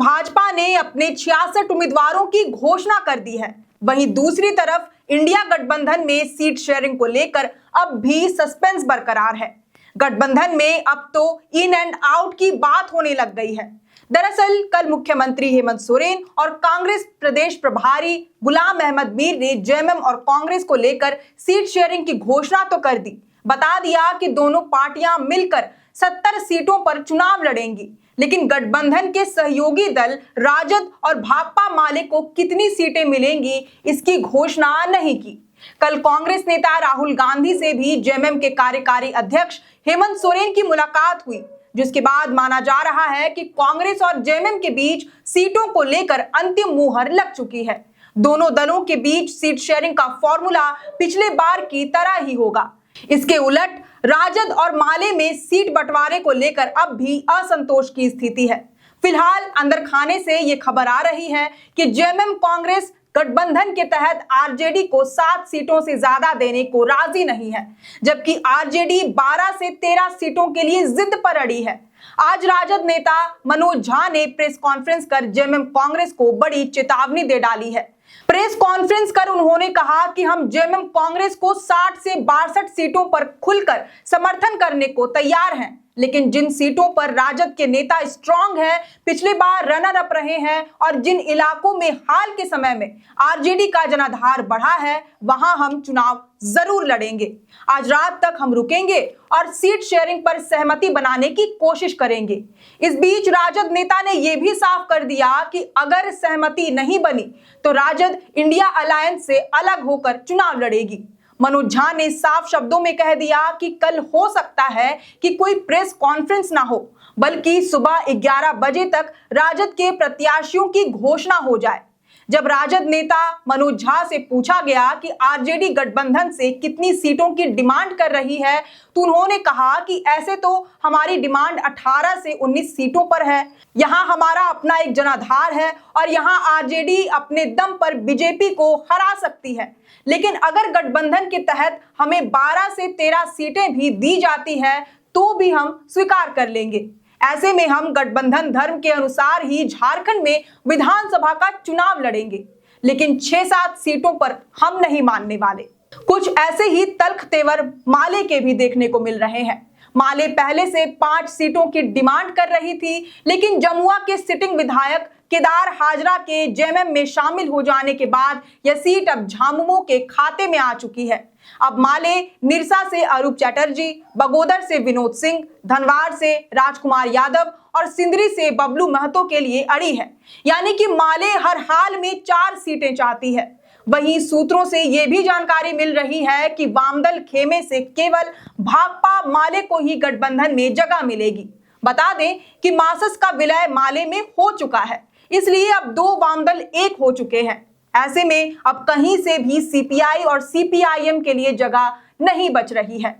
भाजपा ने अपने 66 उम्मीदवारों की घोषणा कर दी है। वहीं दूसरी तरफ इंडिया गठबंधन में सीट शेयरिंग को लेकर अब भी सस्पेंस बरकरार है। गठबंधन में अब तो इन एंड आउट की बात होने लग गई है। दरअसल कल मुख्यमंत्री हेमंत सोरेन और कांग्रेस प्रदेश प्रभारी गुलाम अहमद मीर ने जेएमएम और कांग्रेस को लेकर सीट शेयरिंग की घोषणा तो कर दी। बता दिया कि दोनों पार्टियां मिलकर 70 सीटों पर चुनाव लड़ेंगी, लेकिन गठबंधन के सहयोगी दल राजद और भाकपा माले को कितनी सीटें मिलेंगी इसकी घोषणा नहीं की। कल कांग्रेस नेता राहुल गांधी से भी जेएमएम के कार्यकारी अध्यक्ष हेमंत सोरेन की मुलाकात हुई, जिसके बाद माना जा रहा है कि कांग्रेस और जेएमएम के बीच सीटों को लेकर अंतिम मुहर लग चुकी है। दोनों दलों के बीच सीट शेयरिंग का फॉर्मूला पिछले बार की तरह ही होगा। इसके उलट राजद और माले में सीट बंटवारे को लेकर अब भी असंतोष की स्थिति है। फिलहाल अंदर खाने से ये खबर आ रही है कि जेएमएम कांग्रेस गठबंधन के तहत आरजेडी को 7 सीटों से ज्यादा देने को राजी नहीं है, जबकि आरजेडी 12 से 13 सीटों के लिए जिद पर अड़ी है। आज राजद नेता मनोज झा ने प्रेस कॉन्फ्रेंस कर जेएमएम कांग्रेस को बड़ी चेतावनी दे डाली है। प्रेस कॉन्फ्रेंस कर उन्होंने कहा कि हम जेएमएम कांग्रेस को 60 से 62 सीटों पर खुलकर समर्थन करने को तैयार हैं, लेकिन जिन सीटों पर राजद के नेता स्ट्रांग हैं, पिछले बार रनर अप रहे हैं और जिन इलाकों में हाल के समय में आरजेडी का जनाधार बढ़ा है, वहां हम चुनाव जरूर लड़ेंगे। आज रात तक हम रुकेंगे और सीट शेयरिंग पर सहमति बनाने की कोशिश करेंगे। इस बीच राजद नेता ने यह भी साफ कर दिया कि अगर सहमति नहीं बनी तो राजद इंडिया अलायंस से अलग होकर चुनाव लड़ेगी। मनोज झा ने साफ शब्दों में कह दिया कि कल हो सकता है कि कोई प्रेस कॉन्फ्रेंस ना हो, बल्कि सुबह 11 बजे तक राजद के प्रत्याशियों की घोषणा हो जाए। जब राजद नेता मनोज झा से पूछा गया कि आरजेडी गठबंधन से कितनी सीटों की डिमांड कर रही है, तो उन्होंने कहा कि ऐसे तो हमारी डिमांड 18 से 19 सीटों पर है। यहाँ हमारा अपना एक जनाधार है और यहाँ आरजेडी अपने दम पर बीजेपी को हरा सकती है, लेकिन अगर गठबंधन के तहत हमें 12 से 13 सीटें भी दी जाती है तो भी हम स्वीकार कर लेंगे। ऐसे में हम गठबंधन धर्म के अनुसार ही झारखंड में विधानसभा का चुनाव लड़ेंगे, लेकिन 6-7 सीटों पर हम नहीं मानने वाले। कुछ ऐसे ही तल्ख तेवर माले के भी देखने को मिल रहे हैं। माले पहले से 5 सीटों की डिमांड कर रही थी, लेकिन जमुआ के सिटिंग विधायक केदार हाजरा के जेएमएम में शामिल हो जाने के बाद यह सीट अब झामुमो के खाते में आ चुकी है। अब माले निरसा से अरूप चैटर्जी, बगोदर से विनोद सिंह, धनवार से राजकुमार यादव और सिंदरी से बबलू महतो के लिए अड़ी है, यानी कि माले हर हाल में 4 सीटें चाहती है। वहीं सूत्रों से यह भी जानकारी मिल रही है कि वामदल खेमे से केवल भाकपा माले को ही गठबंधन में जगह मिलेगी। बता दें कि मासस का विलय माले में हो चुका है, इसलिए अब 2 वामदल एक हो चुके हैं। ऐसे में अब कहीं से भी सीपीआई और सीपीआईएम के लिए जगह नहीं बच रही है।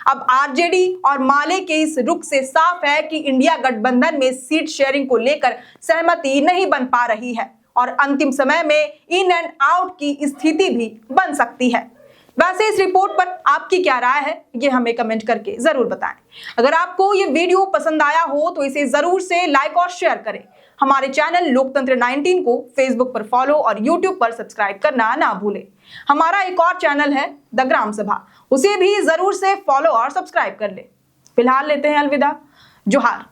अब आरजेडी और माले के इस रुख से साफ है कि इंडिया गठबंधन में सीट शेयरिंग को लेकर सहमति नहीं बन पा रही है और अंतिम समय में इन एंड आउट की स्थिति भी बन सकती है। वैसे इस रिपोर्ट पर आपकी क्या राय है, ये हमें कमेंट करके जरूर बताएं। अगर आपको ये वीडियो पसंद आया हो तो इसे जरूर से लाइक और शेयर करें। हमारे चैनल लोकतंत्र 19 को फेसबुक पर फॉलो और यूट्यूब पर सब्सक्राइब करना ना भूलें। हमारा एक और चैनल है द ग्राम सभा, उसे भी जरूर से फॉलो और सब्सक्राइब कर ले। फिलहाल लेते हैं अलविदा। जोहार।